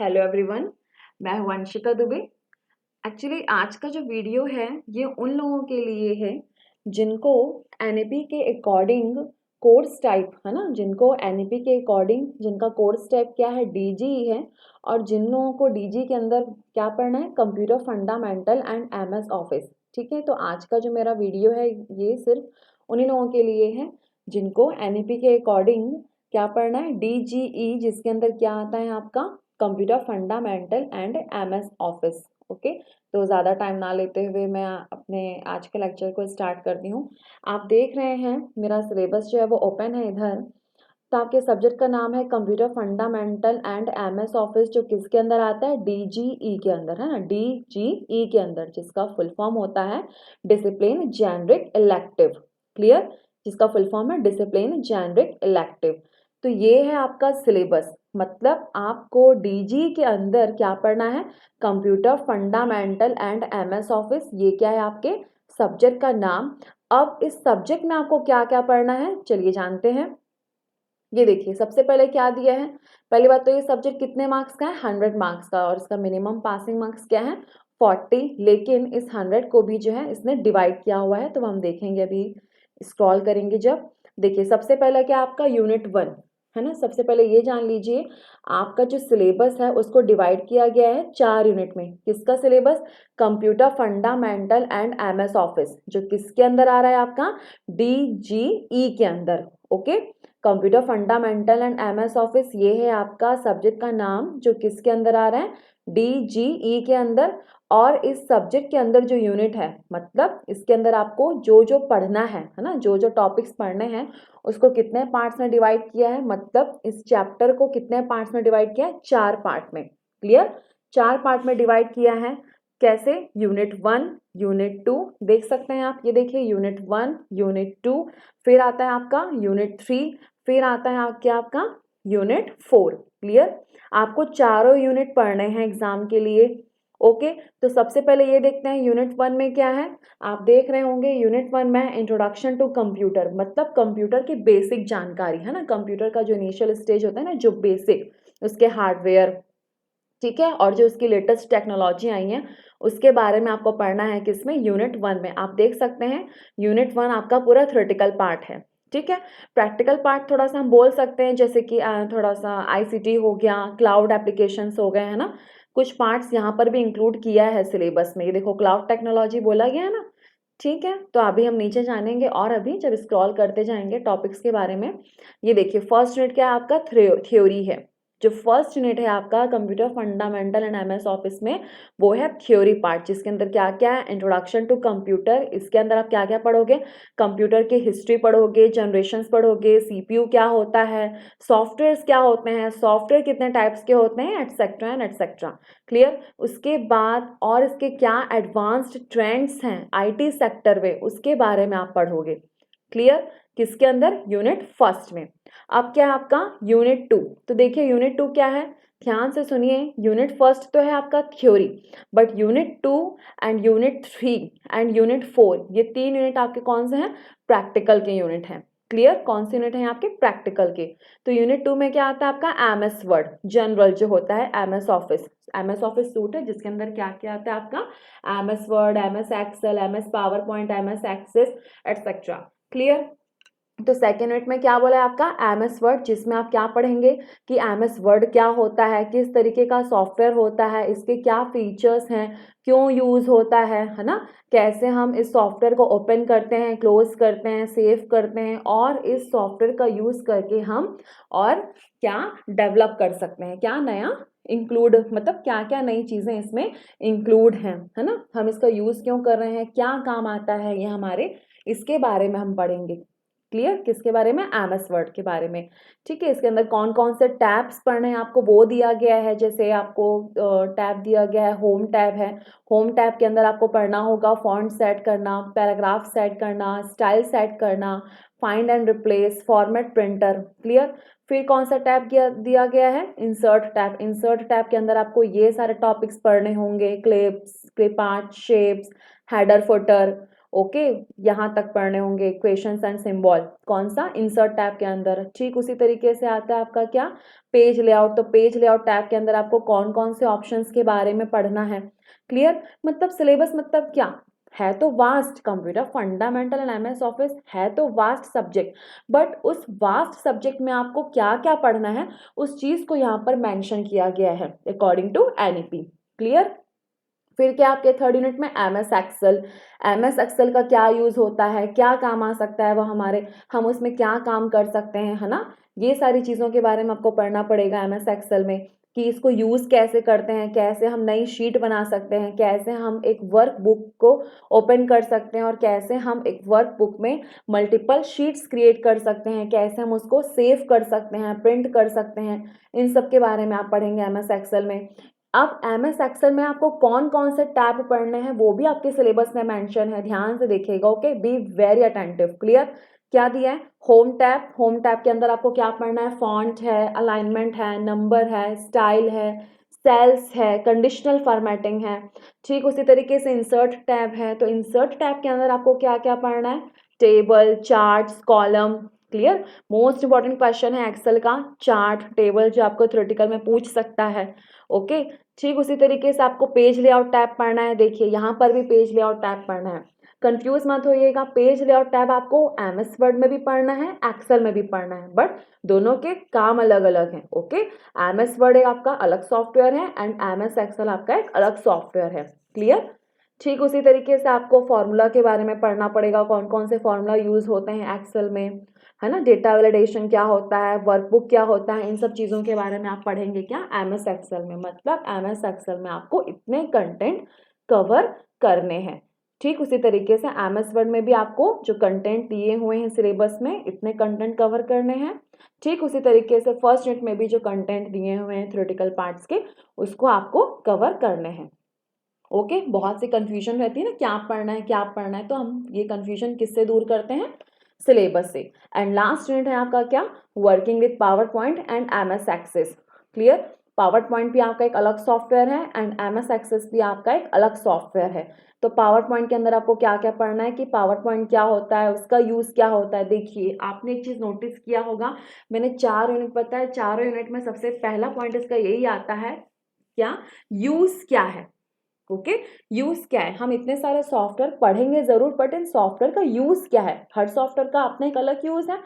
Hello everyone, मैं हूं Anshita Dubey. Actually आज का जो वीडियो है ये उन लोगों के लिए है जिनको एनईपी के अकॉर्डिंग कोर्स टाइप है ना, जिनको एनईपी के अकॉर्डिंग जिनका कोर्स टाइप क्या है, डीजी है। और जिन लोगों को डीजी के अंदर क्या पढ़ना है, computer fundamental and MS office. ठीक है, तो आज का जो मेरा वीडियो है ये सिर्फ उन्हीं लोगों के लिए है जिनको एनईपी के अकॉर्डिंग क्या पढ़ना है, डीजीई, जिसके अंदर क्या आता है आपका computer fundamental and MS office. Okay, तो ज़्यादा टाइम ना लेते हुए मैं अपने आज के लेक्चर को स्टार्ट करती हूँ। आप देख रहे हैं मेरा सिलेबस जो है वो ओपन है इधर। तो आपके सब्जेक्ट का नाम है computer fundamental and MS office, जो किसके अंदर आता है, डीजीई के अंदर, है ना, डीजीई के अंदर, जिसका फुल फॉर्म होता है डिसिप्लिन जेनरिक इलेक्टिव। क्लियर, जिसका फुल फॉर्म है डिसिप्लिन जेनरिक इलेक्टिव। तो ये है आपका सिलेबस, मतलब आपको डीजी के अंदर क्या पढ़ना है, computer fundamental and MS office. ये क्या है आपके सब्जेक्ट का नाम। अब इस सब्जेक्ट में आपको क्या क्या पढ़ना है, चलिए जानते हैं। ये देखिए सबसे पहले क्या दिया है, पहली बात तो ये सब्जेक्ट कितने मार्क्स का है, 100 मार्क्स का, और इसका मिनिमम पासिंग मार्क्स क्या है, 40। लेकिन इस 100 को भी जो है इसने डिवाइड किया हुआ है, तो हम देखेंगे अभी, स्क्रॉल करेंगे जब। देखिए सबसे पहला क्या आपका यूनिट 1 है ना। सबसे पहले ये जान लीजिए आपका जो सिलेबस है उसको डिवाइड किया गया है 4 यूनिट में। किसका syllabus, computer fundamental and MS office, जो किसके अंदर आ रहा है आपका, डीजीई के अंदर। Okay, computer fundamental and MS office, ये है आपका सब्जेक्ट का नाम, जो किसके अंदर आ रहा है, डीजीई के अंदर। और इस सब्जेक्ट के अंदर जो यूनिट है, मतलब इसके अंदर आपको जो जो पढ़ना है ना, जो जो टॉपिक्स पढ़ने हैं, उसको कितने पार्ट्स में डिवाइड किया है, मतलब इस चैप्टर को कितने पार्ट्स में डिवाइड किया है, 4 पार्ट में। क्लियर, 4 पार्ट में डिवाइड किया है। कैसे, यूनिट 1, यूनिट 2, देख सकते हैं आप, ये देखिए यूनिट 1, यूनिट 2, फिर आता है आपका यूनिट 3, फिर आता है आपका यूनिट 4। क्लियर, आपको चारों यूनिट पढ़ने हैं एग्जाम के लिए। ओके, तो सबसे पहले ये देखते हैं यूनिट 1 में क्या है। आप देख रहे होंगे यूनिट 1 में इंट्रोडक्शन टू कंप्यूटर, मतलब कंप्यूटर की बेसिक जानकारी, है ना, कंप्यूटर का जो इनिशियल स्टेज होता है ना, जो बेसिक, उसके हार्डवेयर, ठीक है, और जो उसकी लेटेस्ट टेक्नोलॉजी आई है उसके बारे में आपको पढ़ना है। किसमें, यूनिट 1 में। आप देख सकते हैं यूनिट 1 आपका पूरा थ्योरेटिकल पार्ट है। ठीक है, प्रैक्टिकल पार्ट थोड़ा सा हम बोल सकते हैं, जैसे कि थोड़ा सा आईसीटी हो गया, क्लाउड एप्लीकेशंस हो गए, है ना, कुछ पार्ट्स यहाँ पर भी इंक्लूड किया है सिलेबस में। ये देखो क्लाउड टेक्नोलॉजी बोला गया है ना। ठीक है, तो अभी हम नीचे जानेंगे, और अभी जब स्क्रॉल करते जाएंगे टॉपिक्स के बारे में। ये देखिए फर्स्ट यूनिट क्या है आपका, थ्योरी है। जो फर्स्ट यूनिट है आपका computer fundamental and MS office में, वो है थ्योरी पार्ट, जिसके अंदर क्या क्या है, इंट्रोडक्शन टू कंप्यूटर। इसके अंदर आप क्या क्या पढ़ोगे, कंप्यूटर की हिस्ट्री पढ़ोगे, जनरेशंस पढ़ोगे, सीपीयू क्या होता है, सॉफ्टवेयर्स क्या होते हैं, सॉफ्टवेयर कितने टाइप्स के होते हैं, एटसेट्रा एंड एटसेट्रा। क्लियर, उसके बाद और इसके क्या एडवांस्ड ट्रेंड्स हैं आईटी सेक्टर में, उसके बारे में आप पढ़ोगे। क्लियर, किसके अंदर, यूनिट फर्स्ट में। अब क्या है आपका यूनिट 2, तो देखिए यूनिट 2 क्या है, ध्यान से सुनिए। यूनिट फर्स्ट तो है आपका theory, but unit 2 and unit 3 and unit 4, ये 3 यूनिट आपके कौन से हैं, प्रैक्टिकल के यूनिट हैं। क्लियर, कौन से यूनिट हैं आपके, प्रैक्टिकल के। तो यूनिट 2 में क्या आता है आपका, एमएस वर्ड जनरल जो होता है, MS office. MS office suite है जिसके अंदर क्या क्या आता है आपका, MS Word, MS Excel, MS power point, MS Access, etcetera. Clear, तो सेकेंड यूनिट में क्या बोला है आपका, एमएस वर्ड, जिसमें आप क्या पढ़ेंगे कि एमएस वर्ड क्या होता है, किस तरीके का सॉफ्टवेयर होता है, इसके क्या फीचर्स हैं, क्यों यूज होता है ना, कैसे हम इस सॉफ्टवेयर को ओपन करते हैं, क्लोज करते हैं, सेव करते हैं, और इस सॉफ्टवेयर का यूज करके हम और क्या डेवलप कर सकते हैं, क्या नया इंक्लूड, मतलब क्या क्या नई चीजें इसमें इंक्लूड हैं, है ना, हम इसका यूज क्यों कर रहे हैं, क्या काम आता है ये हमारे, इसके बारे में हम पढ़ेंगे। क्लियर, किसके बारे में, एमएस वर्ड के बारे में। ठीक है, इसके अंदर कौन कौन से टैब्स पढ़ने हैं आपको वो दिया गया है। जैसे आपको टैब दिया गया है, होम टैब है, होम टैब के अंदर आपको पढ़ना होगा फॉन्ट सेट करना, पैराग्राफ सेट करना, स्टाइल सेट करना, find and replace, format printer. Clear, फिर कौन सा टैब दिया गया है, इंसर्ट टैब। इंसर्ट टैब के अंदर आपको ये सारे टॉपिक्स पढ़ने होंगे, clips, clip art, shapes, header footer, okay, यहाँ तक पढ़ने होंगे इक्वेशंस एंड सिंबल, कौन सा, इंसर्ट टैब के अंदर। ठीक उसी तरीके से आता है आपका क्या, पेज लेआउट। तो पेज लेआउट टैब के अंदर आपको कौन कौन से ऑप्शंस के बारे में पढ़ना है। क्लियर, मतलब सिलेबस मतलब क्या है, तो vast, computer fundamental and MS office है तो वास्ट सब्जेक्ट, बट उस वास्ट सब्जेक्ट में आपको क्या क्या पढ़ना है उस चीज को यहाँ पर मेंशन किया गया है अकॉर्डिंग टू एनईपी। क्लियर, फिर क्या आपके थर्ड यूनिट में एमएस एक्सेल। एमएस एक्सेल का क्या यूज होता है, क्या काम आ सकता है वो हमारे, हम उसमें क्या काम कर सकते हैं, है ना, ये सारी चीजों के बारे में आपको पढ़ना पड़ेगा एमएस एक्सेल में, कि इसको यूज कैसे करते हैं, कैसे हम नई शीट बना सकते हैं, कैसे हम एक वर्क बुक को ओपन कर सकते हैं और कैसे हम एक वर्क बुक में मल्टीपल शीट्स क्रिएट कर सकते हैं, कैसे हम उसको सेव कर सकते हैं, प्रिंट कर सकते हैं, इन सब के बारे में आप पढ़ेंगे एमएस एक्सेल में। अब एमएस एक्सेल में आपको कौन कौन से टैब पढ़ने हैं वो भी आपके सिलेबस में मेंशन है, ध्यान से देखिएगा। Okay, be very attentive. Clear, क्या दिया है, होम टैब। होम टैब के अंदर आपको क्या पढ़ना है, फॉन्ट है, अलाइनमेंट है, नंबर है, स्टाइल है, सेल्स है, कंडीशनल फॉर्मेटिंग है। ठीक उसी तरीके से इंसर्ट टैब है, तो इंसर्ट टैब के अंदर आपको क्या क्या पढ़ना है, table, charts, column. Clear, most important question है एक्सेल का चार्ट टेबल, जो आपको थ्योरेटिकल में पूछ सकता है। ओके, ठीक उसी तरीके से आपको पेज लेआउट टैब पढ़ना है। देखिए यहाँ पर भी पेज लेआउट टैब पढ़ना है, कंफ्यूज मत होइएगा। पेज लेआउट टैब आपको एमएस वर्ड में भी पढ़ना है, एक्सेल में भी पढ़ना है, बट दोनों के काम अलग अलग हैं। ओके, एमएस वर्ड एक आपका अलग सॉफ्टवेयर है एंड एमएस एक्सेल आपका एक अलग सॉफ्टवेयर है। क्लियर, ठीक उसी तरीके से आपको फॉर्मूला के बारे में पढ़ना पड़ेगा, कौन कौन से फॉर्मूला यूज होते हैं एक्सेल में, है ना, डेटा वैलिडेशन क्या होता है, वर्कबुक क्या होता है, इन सब चीज़ों के बारे में आप पढ़ेंगे क्या, एमएस एक्सेल में। मतलब एमएस एक्सेल में आपको इतने कंटेंट कवर करने हैं। ठीक उसी तरीके से एमएस वर्ड में भी आपको जो कंटेंट दिए हुए हैं सिलेबस में, इतने कंटेंट कवर करने हैं। ठीक उसी तरीके से फर्स्ट यूनिट में भी जो कंटेंट दिए हुए हैं थ्योरेटिकल पार्ट्स के, उसको आपको कवर करने हैं। ओके, बहुत सी कंफ्यूजन रहती है ना, क्या पढ़ना है क्या पढ़ना है, तो हम ये कंफ्यूजन किससे दूर करते हैं, सिलेबस से। एंड लास्ट यूनिट है आपका क्या, working with power point and MS Access. Clear, power point भी आपका एक अलग सॉफ्टवेयर है एंड एमएस एक्सेस भी आपका एक अलग सॉफ्टवेयर है। तो पावर पॉइंट के अंदर आपको क्या क्या पढ़ना है, कि पावर पॉइंट क्या होता है, उसका यूज क्या होता है। देखिए आपने एक चीज नोटिस किया होगा, मैंने 4 यूनिट बताया, चारों यूनिट में सबसे पहला पॉइंट इसका यही आता है, क्या, यूज क्या है। ओके, यूज क्या है, हम इतने सारे सॉफ्टवेयर पढ़ेंगे जरूर, बट इन सॉफ्टवेयर का यूज क्या है, हर सॉफ्टवेयर का अपना एक अलग यूज है।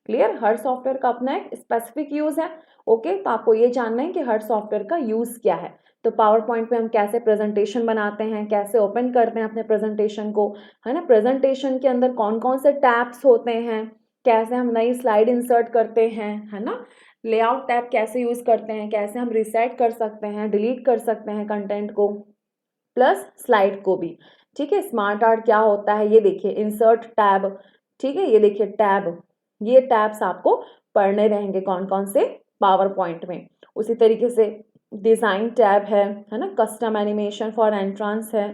क्लियर, हर सॉफ्टवेयर का अपना एक स्पेसिफिक यूज है। ओके, तो आपको ये जानना है कि हर सॉफ्टवेयर का यूज क्या है। तो पावर पॉइंट में हम कैसे प्रेजेंटेशन बनाते हैं, कैसे ओपन करते हैं अपने प्रेजेंटेशन को, है ना, प्रेजेंटेशन के अंदर कौन कौन से टैब्स होते हैं, कैसे हम नई स्लाइड इंसर्ट करते हैं, है ना, लेआउट टैब कैसे यूज करते हैं, कैसे हम रिसेट कर सकते हैं, डिलीट कर सकते हैं कंटेंट को, प्लस स्लाइड को भी। ठीक है, स्मार्ट आर्ट क्या होता है, ये देखिए इंसर्ट टैब। ठीक है, ये देखिए टैब, ये टैब्स आपको पढ़ने रहेंगे कौन कौन से, पावर पॉइंट में। उसी तरीके से डिजाइन टैब है ना, कस्टम एनिमेशन फॉर एंट्रांस है।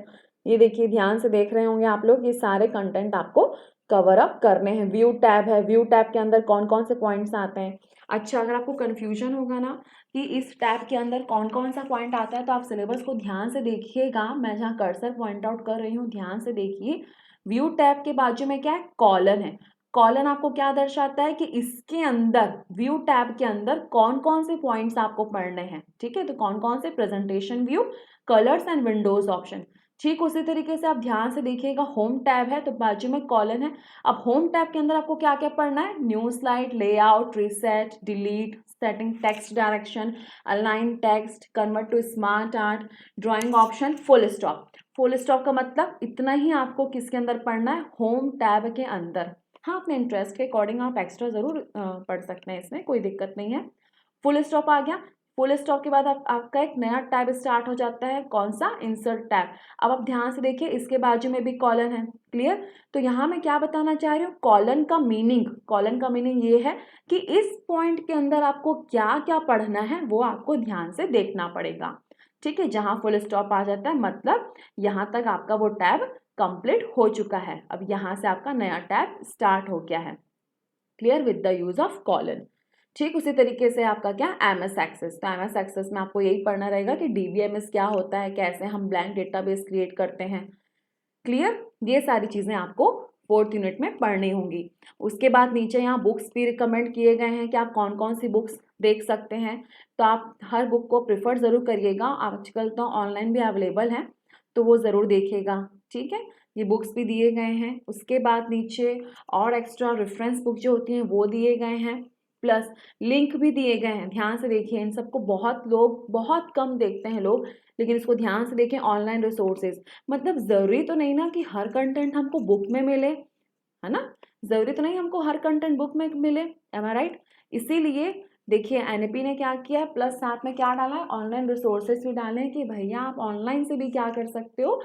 ये देखिए ध्यान से देख रहे होंगे आप लोग, ये सारे कंटेंट आपको कवर अप करने हैं। व्यू टैब है, व्यू टैब के अंदर कौन कौन से पॉइंट्स आते हैं। अच्छा, अगर आपको कंफ्यूजन होगा ना कि इस टैब के अंदर कौन कौन सा पॉइंट आता है, तो आप सिलेबस को ध्यान से देखिएगा, मैं जहाँ कर्सर पॉइंट आउट कर रही हूँ ध्यान से देखिए। व्यू टैब के बाजू में क्या है, कॉलन है। कॉलन आपको क्या दर्शाता है कि इसके अंदर, व्यू टैब के अंदर कौन कौन से पॉइंट्स आपको पढ़ने हैं। ठीक है, तो कौन कौन से, presentation view, colours and Windows option. ठीक उसी तरीके से आप ध्यान से देखिएगा, होम टैब है तो बाजू में कॉलन है। अब होम टैब के अंदर आपको क्या क्या पढ़ना है, new slide, layout, reset, delete, setting text direction, align text, convert to smart art, drawing option, full stop. Full stop का मतलब इतना ही आपको किसके अंदर पढ़ना है, होम टैब के अंदर। हाँ, अपने इंटरेस्ट के अकॉर्डिंग आप एक्स्ट्रा जरूर पढ़ सकते हैं, इसमें कोई दिक्कत नहीं है। फुल स्टॉप आ गया, फुल स्टॉप के बाद आपका एक नया टैब स्टार्ट हो जाता है, कौन सा, इंसर्ट टैब। अब आप ध्यान से देखिए, इसके बाजू में भी कॉलन है। क्लियर, तो यहाँ मैं क्या बताना चाह रही हूँ, कॉलन का मीनिंग, कॉलन का मीनिंग ये है कि इस पॉइंट के अंदर आपको क्या क्या पढ़ना है वो आपको ध्यान से देखना पड़ेगा। ठीक है, जहाँ फुल स्टॉप आ जाता है मतलब यहाँ तक आपका वो टैब कंप्लीट हो चुका है, अब यहाँ से आपका नया टैब स्टार्ट हो गया है। Clear, with the use of colon. ठीक उसी तरीके से आपका क्या, एमएस एक्सेस। तो एमएस एक्सेस में आपको यही पढ़ना रहेगा कि डीबीएमएस क्या होता है, कैसे हम ब्लैंक डेटाबेस क्रिएट करते हैं। क्लियर, ये सारी चीज़ें आपको 4th यूनिट में पढ़नी होंगी। उसके बाद नीचे यहाँ बुक्स भी रिकमेंड किए गए हैं कि आप कौन कौन सी बुक्स देख सकते हैं, तो आप हर बुक को प्रेफर ज़रूर करिएगा। आजकल तो ऑनलाइन भी अवेलेबल है, तो वो ज़रूर देखिएगा, ठीक है। ये बुक्स भी दिए गए हैं। उसके बाद नीचे और एक्स्ट्रा रेफरेंस बुक जो होती हैं वो दिए गए हैं, प्लस लिंक भी दिए गए हैं। ध्यान से देखिए, इन सबको बहुत कम देखते हैं लोग, लेकिन इसको ध्यान से देखें। ऑनलाइन रिसोर्सेज मतलब ज़रूरी तो नहीं ना कि हर कंटेंट हमको बुक में मिले, है ना। ज़रूरी तो नहीं हमको हर कंटेंट बुक में मिले, एम आई राइट। इसीलिए देखिए एनईपी ने क्या किया है, प्लस साथ में क्या डाला है, ऑनलाइन रिसोर्सेज भी डाले हैं कि भैया आप ऑनलाइन से भी क्या कर सकते हो,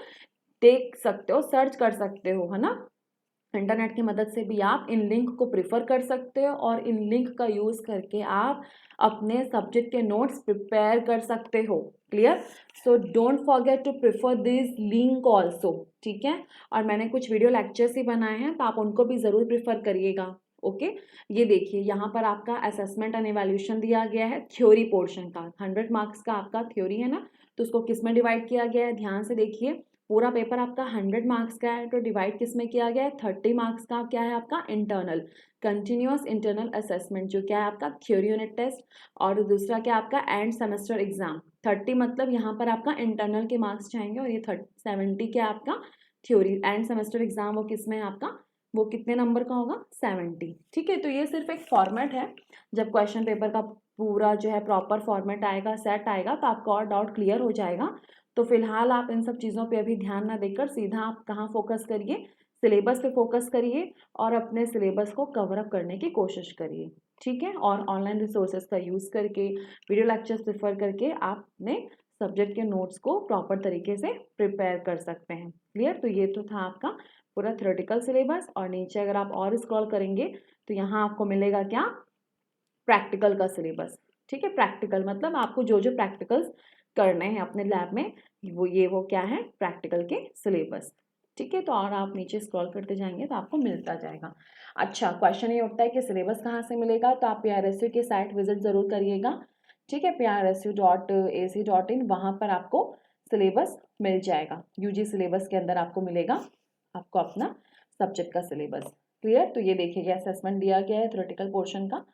देख सकते हो, सर्च कर सकते हो, है ना। इंटरनेट की मदद से भी आप इन लिंक को प्रिफर कर सकते हो और इन लिंक का यूज़ करके आप अपने सब्जेक्ट के नोट्स प्रिपेयर कर सकते हो। Clear. So don't forget to prefer this link also, ठीक है। और मैंने कुछ वीडियो लेक्चर्स ही बनाए हैं, तो आप उनको भी ज़रूर प्रिफर करिएगा। ओके। ये देखिए यहाँ पर आपका असेसमेंट एंड इवैल्यूएशन दिया गया है थ्योरी पोर्शन का। 100 मार्क्स का आपका थ्योरी है ना, तो उसको किस में डिवाइड किया गया है, ध्यान से देखिए। पूरा पेपर आपका 100 मार्क्स का है, तो डिवाइड किस में किया गया है, 30 मार्क्स का क्या है आपका इंटरनल, कंटिन्यूअस इंटरनल असेसमेंट, जो क्या है आपका थ्योरी यूनिट टेस्ट, और दूसरा क्या आपका एंड सेमेस्टर एग्जाम। 30 मतलब यहाँ पर आपका इंटरनल के मार्क्स जाएंगे, और ये 70 क्या आपका थ्योरी। एंड सेमेस्टर एग्जाम वो किस में है आपका, वो कितने नंबर का होगा, 70, ठीक है। तो ये सिर्फ एक फॉर्मेट है। जब क्वेश्चन पेपर का पूरा जो है प्रॉपर फॉर्मेट आएगा, सेट आएगा, तो आपका और डाउट क्लियर हो जाएगा। तो फिलहाल आप इन सब चीज़ों पे अभी ध्यान ना देकर सीधा आप कहाँ फोकस करिए, सिलेबस पे फोकस करिए और अपने सिलेबस को कवर अप करने की कोशिश करिए, ठीक है। और ऑनलाइन रिसोर्सेज का यूज़ करके, वीडियो लेक्चर्स प्रेफर करके आप अपने सब्जेक्ट के नोट्स को प्रॉपर तरीके से प्रिपेयर कर सकते हैं। क्लियर। तो ये तो था आपका पूरा थ्योरेटिकल सिलेबस, और नीचे अगर आप और स्क्रॉल करेंगे तो यहाँ आपको मिलेगा क्या, प्रैक्टिकल का सिलेबस, ठीक है। प्रैक्टिकल मतलब आपको जो जो प्रैक्टिकल्स करने हैं अपने लैब में, वो क्या है, प्रैक्टिकल के सिलेबस, ठीक है। तो और आप नीचे स्क्रॉल करते जाएंगे तो आपको मिलता जाएगा। अच्छा, क्वेश्चन ये उठता है कि सिलेबस कहाँ से मिलेगा, तो आप PRSU की साइट विजिट ज़रूर करिएगा, ठीक है। PRSU.ac.in, वहाँ पर आपको सिलेबस मिल जाएगा। UG सिलेबस के अंदर आपको मिलेगा आपको अपना सब्जेक्ट का सिलेबस। क्लियर। तो ये देखिएगा असेसमेंट दिया गया है थ्योरेटिकल पोर्शन का,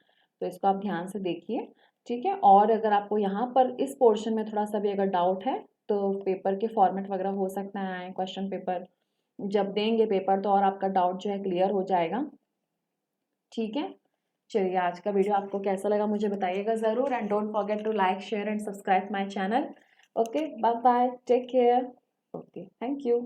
तो इसको आप ध्यान से देखिए, ठीक है। और अगर आपको यहाँ पर इस पोर्शन में थोड़ा सा भी अगर डाउट है, तो पेपर के फॉर्मेट वगैरह हो सकता है, क्वेश्चन पेपर जब देंगे पेपर तो और आपका डाउट जो है क्लियर हो जाएगा, ठीक है। चलिए, आज का वीडियो आपको कैसा लगा मुझे बताइएगा ज़रूर, and don't forget to like, share and subscribe my channel. Okay, bye bye, take care. Okay, thank you.